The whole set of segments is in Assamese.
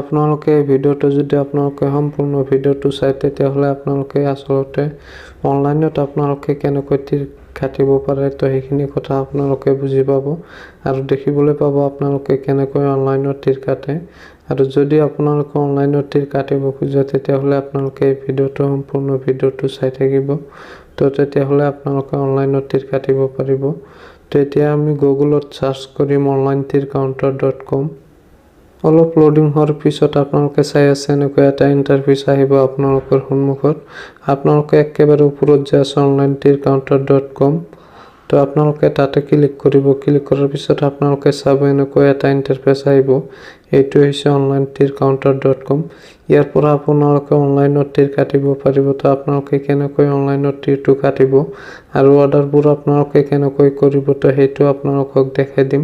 আপোনালোকে এই ভিডিঅ'টো যদি আপোনালোকে সম্পূৰ্ণ ভিডিঅ'টো চাই তেতিয়াহ'লে আপোনালোকে আসলতে অনলাইনত আপোনালোকে কেনেকৈ তীৰ কাটিব পাৰে তো সেইখিনি কথা আপোনালোকে বুজি পাব আৰু দেখিবলৈ পাব আপোনালোকে কেনেকৈ অনলাইনত তীৰ কাটে আৰু যদি আপোনালোকে অনলাইনত তীৰ কাটিব খোজে তেতিয়াহ'লে আপোনালোকে এই ভিডিঅ'টো সম্পূৰ্ণ ভিডিঅ'টো চাই থাকিব তো তেতিয়াহ'লে আপোনালোকে অনলাইনত তীৰ কাটিব পাৰিব। তো এতিয়া আমি গুগলত সাৰ্চ কৰিম onlinetircounter.com। অলপ লোডিং হোৱাৰ পিছত আপোনালোকে চাই আছে এনেকৈ এটা ইণ্টাৰফেচ আহিব আপোনালোকৰ সন্মুখত। আপোনালোকে একেবাৰে ওপৰত যে আছে onlinetircounter.com তো আপোনালোকে তাতে ক্লিক কৰিব। ক্লিক কৰাৰ পিছত আপোনালোকে চাব এনেকৈ এটা ইণ্টাৰফেচ আহিব। এইটো হৈছে onlinetircounter.com। ইয়াৰ পৰা আপোনালোকে অনলাইনত তীৰ কাটিব পাৰিব। তো আপোনালোকে কেনেকৈ অনলাইনত তীৰটো কাটিব আৰু অৰ্ডাৰবোৰ আপোনালোকে কেনেকৈ কৰিব তো সেইটো আপোনালোকক দেখাই দিম।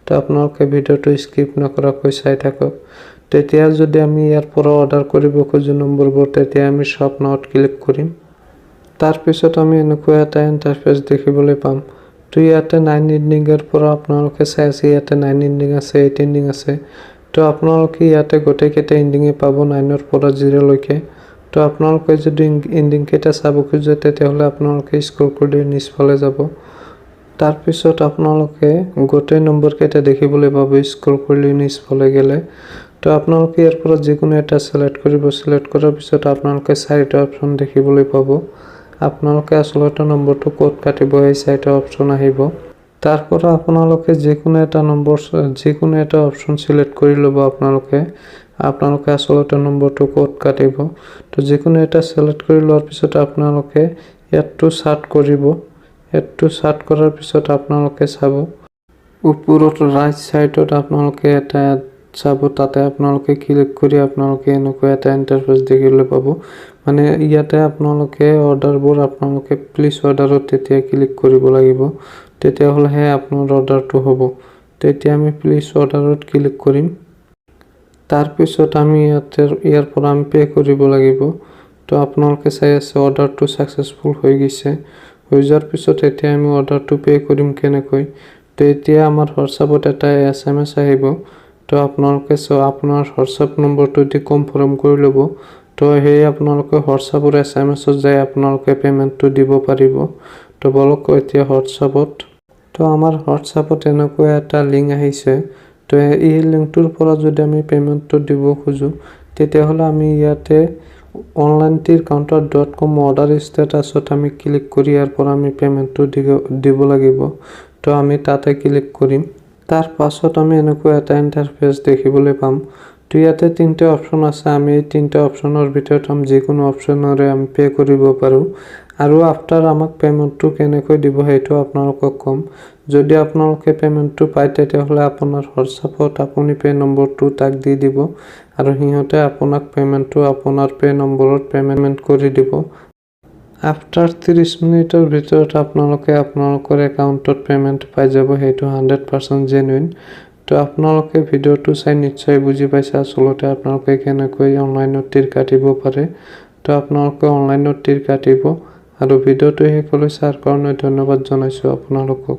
তো আপোনালোকে ভিডিঅ'টো স্কিপ নকৰাকৈ চাই থাকক। তেতিয়া যদি আমি ইয়াৰ পৰা অৰ্ডাৰ কৰিব খোজো নম্বৰবোৰ তেতিয়া আমি শ্বপ নাওত ক্লিক কৰিম। তাৰপিছত আমি এনেকুৱা এটা ইণ্টাৰফেচ দেখিবলৈ পাম। তো ইয়াতে 9 ইণ্ডিঙৰ পৰা আপোনালোকে চাই আছে ইয়াতে 9 ইণ্ডিং আছে 8 ইণ্ডিং আছে। তো আপোনালোকে ইয়াতে গোটেইকেইটা ইণ্ডিঙে পাব 9ৰ পৰা 0 লৈকে। তো আপোনালোকে যদি ইণ্ডিং কেইটা চাব খোজে তেতিয়াহ'লে আপোনালোকে স্ক্ৰল কৰি নিচফালে যাব। তাৰপিছত আপোনালোকে গোটেই নম্বৰ কেইটা দেখিবলৈ পাব স্ক্ৰল কৰি নিচফালে গ'লে। তো আপোনালোকে ইয়াৰ পৰা যিকোনো এটা সিলেক্ট কৰিব। সিলেক্ট কৰাৰ পিছত আপোনালোকে 4টা অপচন দেখিবলৈ পাব। আপোনালোকে আসলতে নম্বৰটো ক'ত কাটিব এই 4টা অপচন আহিব। তাৰ পৰা আপোনালোকে যিকোনো এটা অপচন সিলেক্ট কৰি ল'ব। আপোনালোকে আসলতে নম্বৰটো ক'ত কাটিব। তো যিকোনো এটা সিলেক্ট কৰি লোৱাৰ পিছত আপোনালোকে ইয়াতটো সাৰ্চ কৰিব। এডটো সাৰ্চ কৰাৰ পিছত আপোনালোকে চাব ওপৰত ৰাইট সাইডত আপোনালোকে এটা চাব তাতে আপোনালোকে ক্লিক কৰি আপোনালোকে এনেকুৱা এটা ইণ্টাৰফেচ দেখিবলৈ পাব। মানে ইয়াতে আপোনালোকে অৰ্ডাৰবোৰ আপোনালোকে প্লিজ অৰ্ডাৰত তেতিয়া ক্লিক কৰিব লাগিব তেতিয়াহ'লেহে আপোনাৰ অৰ্ডাৰটো হ'ব। তেতিয়া আমি প্লিজ অৰ্ডাৰত ক্লিক কৰিম। তাৰপিছত আমি ইয়াৰ পৰা আমি পে কৰিব লাগিব। তো আপোনালোকে চাই আছে অৰ্ডাৰটো সাকসেসফুল হৈ গৈছে। হৈ যোৱাৰ পিছত এতিয়া আমি অৰ্ডাৰটো পে কৰিম কেনেকৈ। তো এতিয়া আমাৰ হোৱাটছআপত এটা SMS আহিব। তো আপোনালোকে আপোনাৰ হোৱাটছআপ নম্বৰটো দি কনফাৰ্ম কৰি ল'ব। তো সেই আপোনালোকে হোৱাটছআপৰ SMS-ত যাই আপোনালোকে পেমেন্টটো দিব পাৰিব। তো বলক এতিয়া হোৱাটছআপত তো আমাৰ হোৱাটছআপত এনেকুৱা এটা লিংক আহিছে। তো এই লিংকটোৰ পৰা যদি আমি পেমেন্টটো দিব খোজো তেতিয়াহ'লে আমি ইয়াতে onlinetircounter.com অৰ্ডাৰ ষ্টেটাছত আমি ক্লিক কৰি ইয়াৰ পৰা আমি পেমেন্টটো দিব লাগিব। তো আমি তাতে ক্লিক কৰিম। তাৰ পাছত আমি এনেকুৱা এটা ইণ্টাৰফেচ দেখিবলৈ পাম। তো ইয়াতে 3টা অপচন আছে। আমি এই 3টা অপচনৰ ভিতৰত যিকোনো অপচনৰে আমি পে কৰিব পাৰোঁ আৰু আফটাৰ আমাক পেমেন্টটো কেনেকৈ দিব সেইটো আপোনালোকক কম। যদি আপোনালোকে পেমেন্টটো পায় তেতিয়াহ'লে আপোনাৰ হোৱাটছআপত আপুনি পে নম্বৰটো তাক দি দিব আৰু সিহঁতে আপোনাক পেমেন্টটো আপোনাৰ পে নম্বৰত পেমেন্ট কৰি দিব। আফটাৰ 30 মিনিটৰ ভিতৰত আপোনালোকৰ একাউণ্টত পেমেন্ট পাই যাব। সেইটো 100% জেনুইন। তো আপোনালোকে ভিডিঅ'টো চাই নিশ্চয় বুজি পাইছে আসলতে আপোনালোকে কেনেকৈ অনলাইনত তীৰ কাটিব পাৰে। তো আপোনালোকে অনলাইনত তীৰ কাটিব আৰু ভিডিঅ'টো শেষলৈ চাৰ কাৰণে ধন্যবাদ জনাইছোঁ আপোনালোকক।